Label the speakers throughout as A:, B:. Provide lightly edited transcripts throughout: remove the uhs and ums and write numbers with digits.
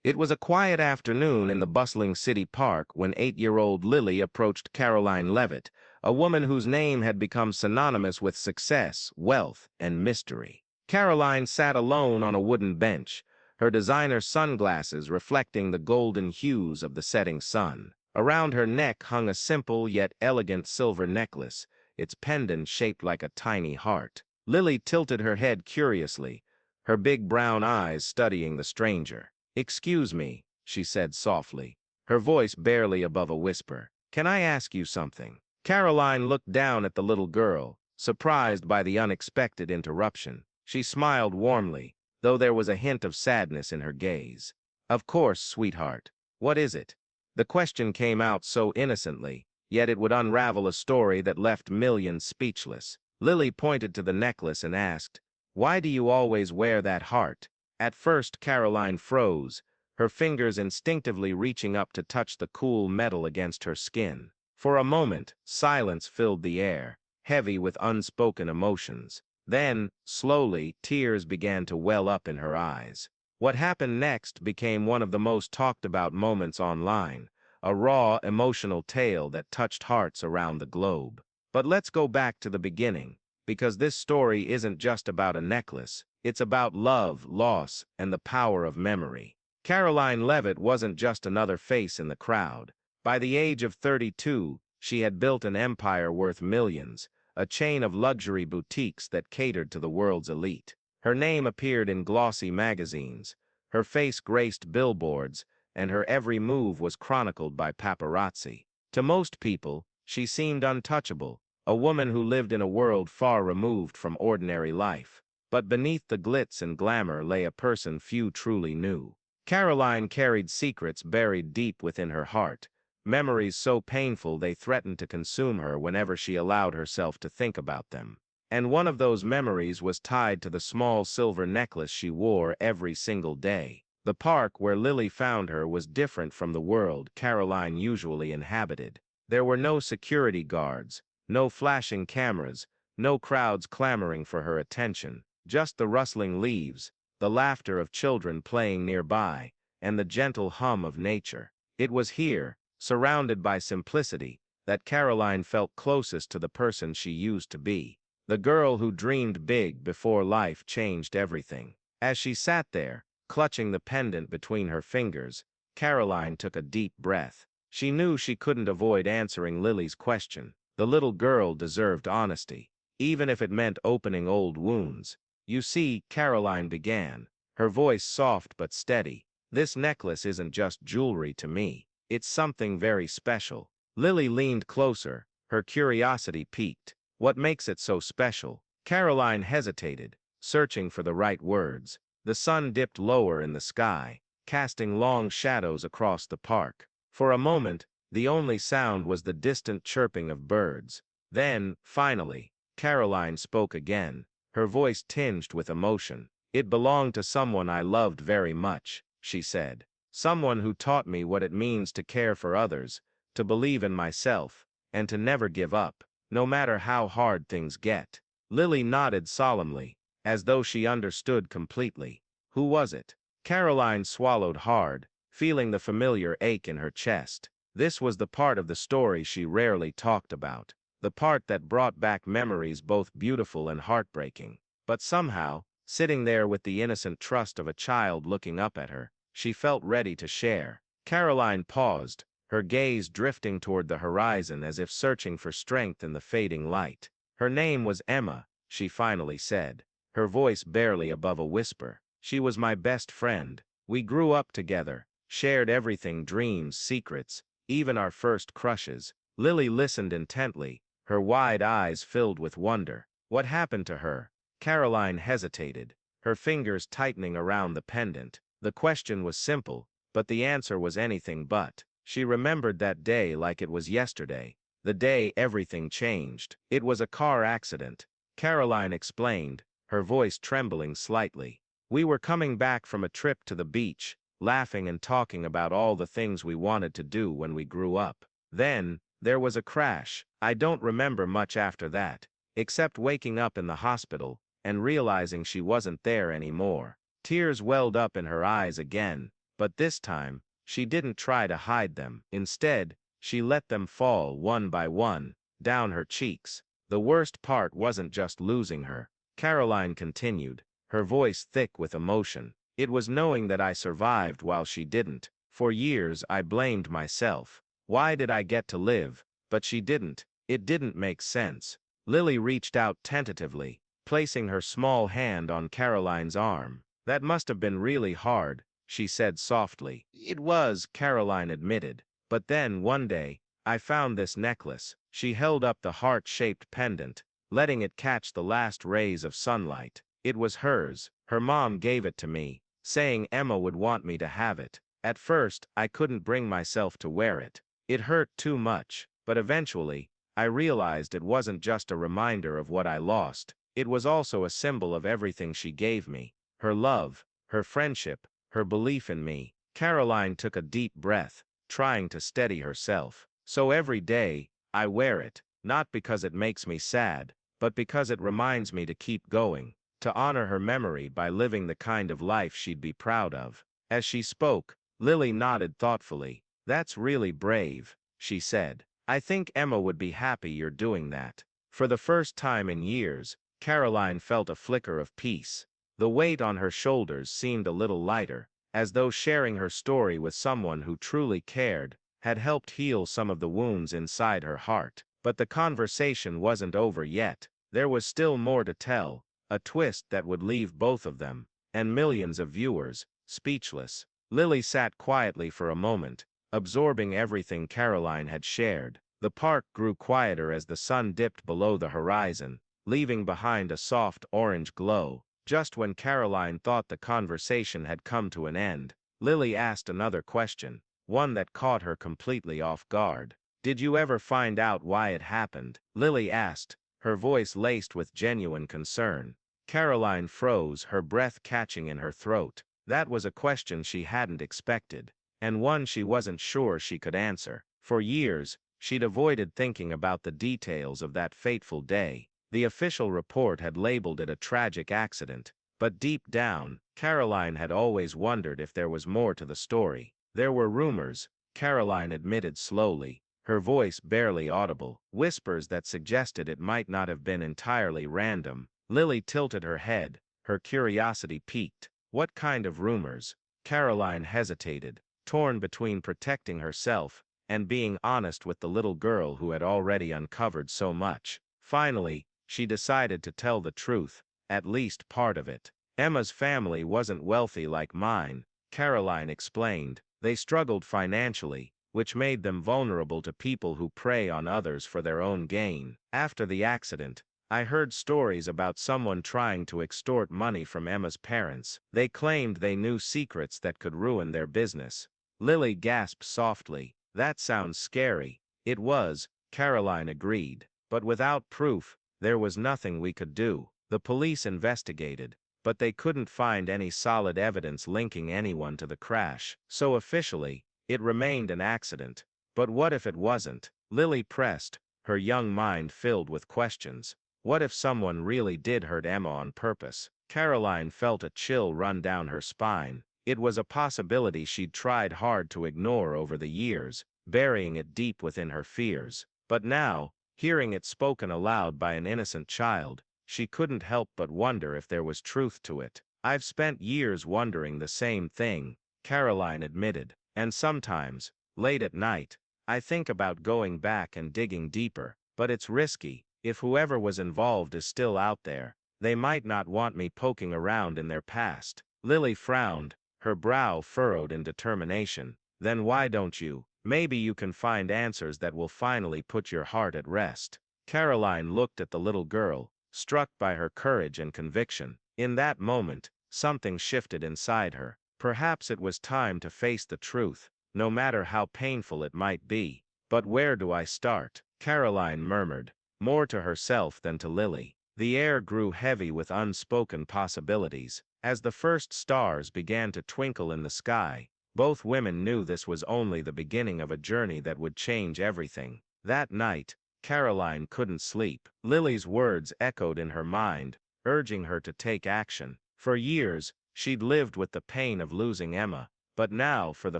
A: It was a quiet afternoon in the bustling city park when 8-year-old Lily approached Karoline Leavitt, a woman whose name had become synonymous with success, wealth, and mystery. Karoline sat alone on a wooden bench, her designer sunglasses reflecting the golden hues of the setting sun. Around her neck hung a simple yet elegant silver necklace, its pendant shaped like a tiny heart. Lily tilted her head curiously, her big brown eyes studying the stranger. "Excuse me," she said softly, her voice barely above a whisper. "Can I ask you something?" Karoline looked down at the little girl, surprised by the unexpected interruption. She smiled warmly, though there was a hint of sadness in her gaze. "Of course, sweetheart. What is it?" The question came out so innocently, yet it would unravel a story that left millions speechless. Lily pointed to the necklace and asked, "Why do you always wear that heart?" At first Karoline froze, her fingers instinctively reaching up to touch the cool metal against her skin. For a moment, silence filled the air, heavy with unspoken emotions. Then, slowly, tears began to well up in her eyes. What happened next became one of the most talked about moments online, a raw, emotional tale that touched hearts around the globe. But let's go back to the beginning, because this story isn't just about a necklace, it's about love, loss, and the power of memory. Karoline Leavitt wasn't just another face in the crowd. By the age of 32, she had built an empire worth millions, a chain of luxury boutiques that catered to the world's elite. Her name appeared in glossy magazines, her face graced billboards, and her every move was chronicled by paparazzi. To most people, she seemed untouchable, a woman who lived in a world far removed from ordinary life. But beneath the glitz and glamour lay a person few truly knew. Karoline carried secrets buried deep within her heart, memories so painful they threatened to consume her whenever she allowed herself to think about them. And one of those memories was tied to the small silver necklace she wore every single day. The park where Lily found her was different from the world Karoline usually inhabited. There were no security guards, no flashing cameras, no crowds clamoring for her attention, just the rustling leaves, the laughter of children playing nearby, and the gentle hum of nature. It was here, surrounded by simplicity, that Karoline felt closest to the person she used to be, the girl who dreamed big before life changed everything. As she sat there, clutching the pendant between her fingers, Karoline took a deep breath. She knew she couldn't avoid answering Lily's question. The little girl deserved honesty, even if it meant opening old wounds. "You see," Karoline began, her voice soft but steady, "this necklace isn't just jewelry to me. It's something very special." Lily leaned closer, her curiosity piqued. "What makes it so special?" Karoline hesitated, searching for the right words. The sun dipped lower in the sky, casting long shadows across the park. For a moment, the only sound was the distant chirping of birds. Then, finally, Karoline spoke again, her voice tinged with emotion. "It belonged to someone I loved very much," she said. "Someone who taught me what it means to care for others, to believe in myself, and to never give up, no matter how hard things get." Lily nodded solemnly, as though she understood completely. "Who was it?" Karoline swallowed hard, feeling the familiar ache in her chest. This was the part of the story she rarely talked about, the part that brought back memories both beautiful and heartbreaking. But somehow, sitting there with the innocent trust of a child looking up at her, she felt ready to share. Karoline paused, her gaze drifting toward the horizon as if searching for strength in the fading light. "Her name was Emma," she finally said, her voice barely above a whisper. "She was my best friend. We grew up together, shared everything, dreams, secrets, even our first crushes." Lily listened intently, her wide eyes filled with wonder. "What happened to her?" Karoline hesitated, her fingers tightening around the pendant. The question was simple, but the answer was anything but. She remembered that day like it was yesterday, the day everything changed. "It was a car accident," Karoline explained, her voice trembling slightly. "We were coming back from a trip to the beach, laughing and talking about all the things we wanted to do when we grew up. Then, there was a crash. I don't remember much after that, except waking up in the hospital and realizing she wasn't there anymore." Tears welled up in her eyes again, But this time, she didn't try to hide them. Instead, she let them fall one by one, down her cheeks. The worst part wasn't just losing her, Karoline continued, her voice thick with emotion. It was knowing that I survived while she didn't. For years I blamed myself. Why did I get to live? But she didn't. It didn't make sense. Lily reached out tentatively, placing her small hand on Karoline's arm. That must have been really hard, she said softly. It was, Karoline admitted. But then, one day, I found this necklace. She held up the heart-shaped pendant, letting it catch the last rays of sunlight. It was hers. Her mom gave it to me, saying Emma would want me to have it. At first, I couldn't bring myself to wear it. It hurt too much, but eventually, I realized it wasn't just a reminder of what I lost. It was also a symbol of everything she gave me. Her love, her friendship, her belief in me. Karoline took a deep breath, trying to steady herself. So every day, I wear it, not because it makes me sad, but because it reminds me to keep going, to honor her memory by living the kind of life she'd be proud of. As she spoke, Lily nodded thoughtfully. That's really brave, she said. I think Emma would be happy you're doing that. For the first time in years, Karoline felt a flicker of peace. The weight on her shoulders seemed a little lighter, as though sharing her story with someone who truly cared had helped heal some of the wounds inside her heart. But the conversation wasn't over yet. There was still more to tell, a twist that would leave both of them, and millions of viewers, speechless. Lily sat quietly for a moment, absorbing everything Karoline had shared. The park grew quieter as the sun dipped below the horizon, leaving behind a soft orange glow. Just when Karoline thought the conversation had come to an end, Lily asked another question, one that caught her completely off guard. Did you ever find out why it happened? Lily asked, her voice laced with genuine concern. Karoline froze, her breath catching in her throat. That was a question she hadn't expected, and one she wasn't sure she could answer. For years, she'd avoided thinking about the details of that fateful day. The official report had labeled it a tragic accident, but deep down, Karoline had always wondered if there was more to the story. There were rumors, Karoline admitted slowly, her voice barely audible, whispers that suggested it might not have been entirely random. Lily tilted her head, her curiosity piqued. What kind of rumors? Karoline hesitated, torn between protecting herself and being honest with the little girl who had already uncovered so much. Finally, she decided to tell the truth, at least part of it. Emma's family wasn't wealthy like mine, Karoline explained. They struggled financially, which made them vulnerable to people who prey on others for their own gain. After the accident, I heard stories about someone trying to extort money from Emma's parents. They claimed they knew secrets that could ruin their business. Lily gasped softly. That sounds scary. It was, Karoline agreed. But without proof, there was nothing we could do. The police investigated, but they couldn't find any solid evidence linking anyone to the crash. So officially, it remained an accident. But what if it wasn't? Lily pressed, her young mind filled with questions. What if someone really did hurt Emma on purpose? Karoline felt a chill run down her spine. It was a possibility she'd tried hard to ignore over the years, burying it deep within her fears. But now, hearing it spoken aloud by an innocent child, she couldn't help but wonder if there was truth to it. I've spent years wondering the same thing, Karoline admitted. And sometimes, late at night, I think about going back and digging deeper. But it's risky. If whoever was involved is still out there, they might not want me poking around in their past. Lily frowned, her brow furrowed in determination. Then why don't you? Maybe you can find answers that will finally put your heart at rest. Karoline looked at the little girl, struck by her courage and conviction. In that moment, something shifted inside her. Perhaps it was time to face the truth, no matter how painful it might be. But where do I start? Karoline murmured, more to herself than to Lily. The air grew heavy with unspoken possibilities. As the first stars began to twinkle in the sky, both women knew this was only the beginning of a journey that would change everything. That night, Karoline couldn't sleep. Lily's words echoed in her mind, urging her to take action. For years, she'd lived with the pain of losing Emma, But now, for the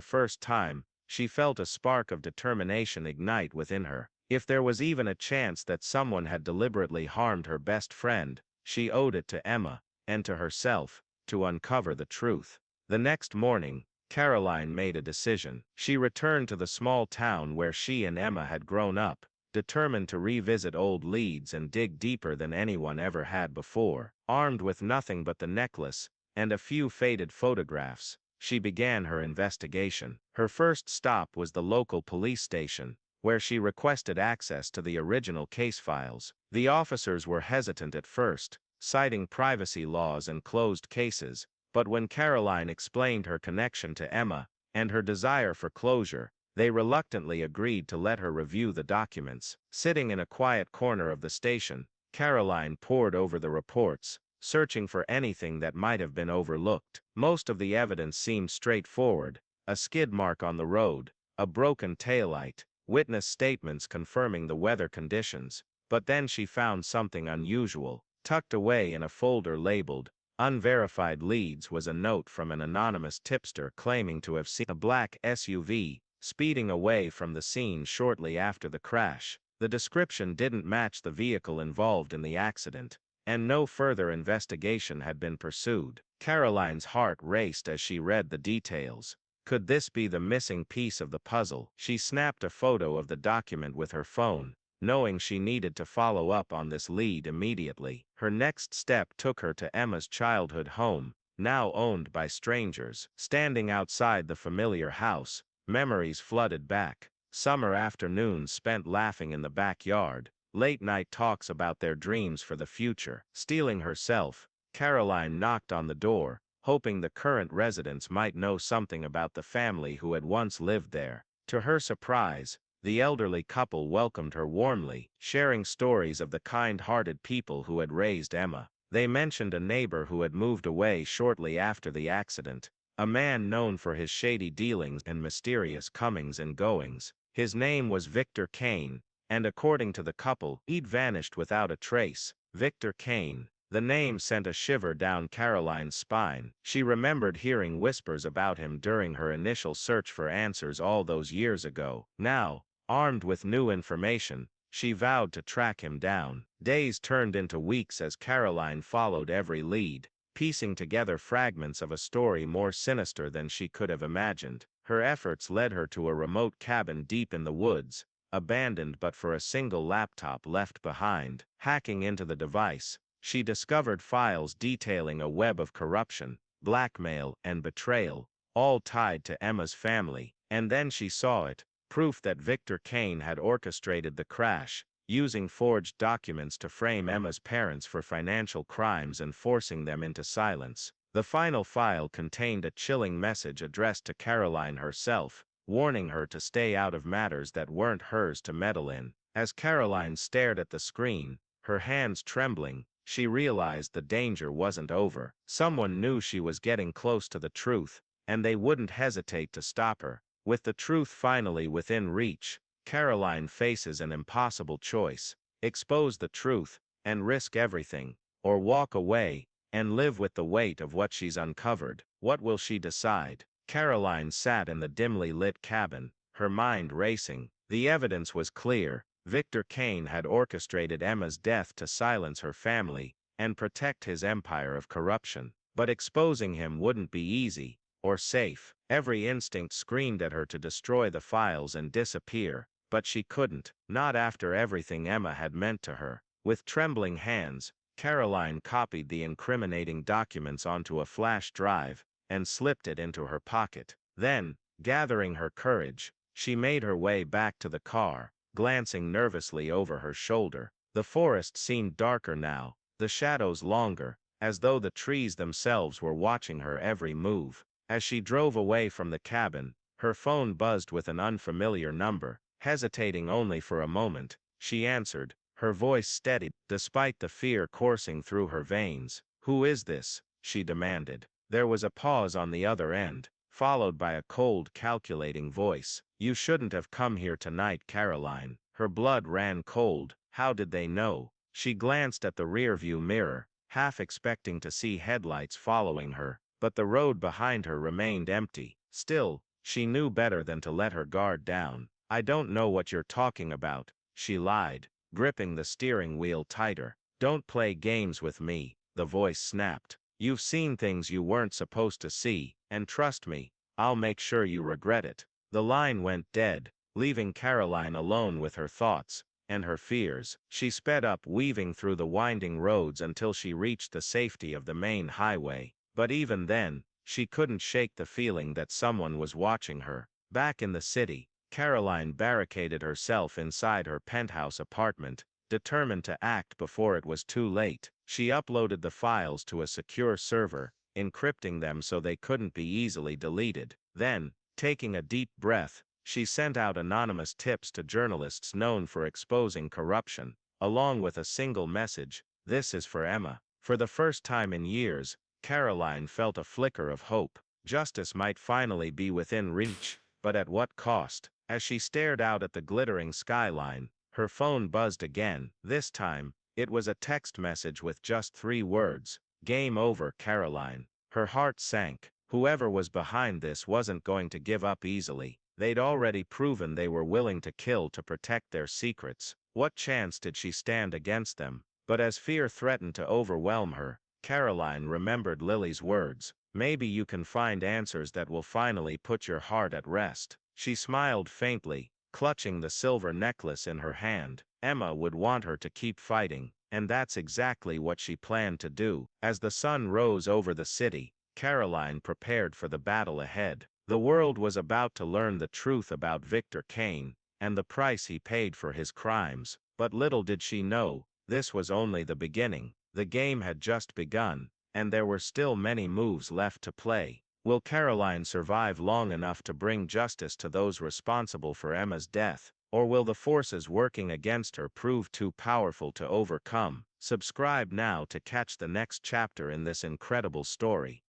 A: first time, she felt a spark of determination ignite within her. If there was even a chance that someone had deliberately harmed her best friend, she owed it to Emma, and to herself, to uncover the truth. The next morning, Karoline made a decision. She returned to the small town where she and Emma had grown up, determined to revisit old leads and dig deeper than anyone ever had before. Armed with nothing but the necklace and a few faded photographs, she began her investigation. Her first stop was the local police station, where she requested access to the original case files. The officers were hesitant at first, citing privacy laws and closed cases, but when Karoline explained her connection to Emma and her desire for closure, they reluctantly agreed to let her review the documents. Sitting in a quiet corner of the station, Karoline pored over the reports, searching for anything that might have been overlooked. Most of the evidence seemed straightforward: a skid mark on the road, a broken taillight, witness statements confirming the weather conditions. But then she found something unusual. Tucked away in a folder labeled "Unverified Leads" was a note from an anonymous tipster claiming to have seen a black SUV speeding away from the scene shortly after the crash. The description didn't match the vehicle involved in the accident, and no further investigation had been pursued. Karoline's heart raced as she read the details. Could this be the missing piece of the puzzle? She snapped a photo of the document with her phone, knowing she needed to follow up on this lead immediately. Her next step took her to Emma's childhood home, now owned by strangers. Standing outside the familiar house, memories flooded back. Summer afternoons spent laughing in the backyard, late-night talks about their dreams for the future. Steeling herself, Karoline knocked on the door, hoping the current residents might know something about the family who had once lived there. To her surprise, the elderly couple welcomed her warmly, sharing stories of the kind-hearted people who had raised Emma. They mentioned a neighbor who had moved away shortly after the accident, a man known for his shady dealings and mysterious comings and goings. His name was Victor Kane, and according to the couple, he'd vanished without a trace. Victor Kane. The name sent a shiver down Karoline's spine. She remembered hearing whispers about him during her initial search for answers all those years ago. Now, armed with new information, she vowed to track him down. Days turned into weeks as Karoline followed every lead, piecing together fragments of a story more sinister than she could have imagined. Her efforts led her to a remote cabin deep in the woods, abandoned but for a single laptop left behind. Hacking into the device, she discovered files detailing a web of corruption, blackmail, and betrayal, all tied to Emma's family. And then she saw it, proof that Victor Kane had orchestrated the crash, using forged documents to frame Emma's parents for financial crimes and forcing them into silence. The final file contained a chilling message addressed to Karoline herself, warning her to stay out of matters that weren't hers to meddle in. As Karoline stared at the screen, her hands trembling, she realized the danger wasn't over. Someone knew she was getting close to the truth, and they wouldn't hesitate to stop her. With the truth finally within reach, Karoline faces an impossible choice: expose the truth and risk everything, or walk away and live with the weight of what she's uncovered. What will she decide? Karoline sat in the dimly lit cabin, her mind racing. The evidence was clear. Victor Kane had orchestrated Emma's death to silence her family and protect his empire of corruption. But exposing him wouldn't be easy or safe. Every instinct screamed at her to destroy the files and disappear, but she couldn't, not after everything Emma had meant to her. With trembling hands, Karoline copied the incriminating documents onto a flash drive and slipped it into her pocket. Then, gathering her courage, she made her way back to the car, glancing nervously over her shoulder. The forest seemed darker now, the shadows longer, as though the trees themselves were watching her every move. As she drove away from the cabin, her phone buzzed with an unfamiliar number. Hesitating only for a moment, she answered, her voice steadied, despite the fear coursing through her veins. "Who is this?" she demanded. There was a pause on the other end, followed by a cold, calculating voice. "You shouldn't have come here tonight, Karoline." Her blood ran cold. How did they know? She glanced at the rearview mirror, half expecting to see headlights following her, but the road behind her remained empty. Still, she knew better than to let her guard down. "I don't know what you're talking about," she lied, gripping the steering wheel tighter. "Don't play games with me," the voice snapped. "You've seen things you weren't supposed to see, and trust me, I'll make sure you regret it." The line went dead, leaving Karoline alone with her thoughts and her fears. She sped up, weaving through the winding roads until she reached the safety of the main highway. But even then, she couldn't shake the feeling that someone was watching her. Back in the city, Karoline barricaded herself inside her penthouse apartment, determined to act before it was too late. She uploaded the files to a secure server, encrypting them so they couldn't be easily deleted. Then, taking a deep breath, she sent out anonymous tips to journalists known for exposing corruption, along with a single message: "This is for Emma." For the first time in years, Karoline felt a flicker of hope. Justice might finally be within reach, but at what cost? As she stared out at the glittering skyline, her phone buzzed again. This time, it was a text message with just 3 words: "Game over, Karoline." Her heart sank. Whoever was behind this wasn't going to give up easily. They'd already proven they were willing to kill to protect their secrets. What chance did she stand against them? But as fear threatened to overwhelm her, Karoline remembered Lily's words: "Maybe you can find answers that will finally put your heart at rest." She smiled faintly, clutching the silver necklace in her hand. Emma would want her to keep fighting, and that's exactly what she planned to do. As the sun rose over the city, Karoline prepared for the battle ahead. The world was about to learn the truth about Victor Kane, and the price he paid for his crimes. But little did she know, this was only the beginning. The game had just begun, and there were still many moves left to play. Will Karoline survive long enough to bring justice to those responsible for Emma's death, or will the forces working against her prove too powerful to overcome? Subscribe now to catch the next chapter in this incredible story.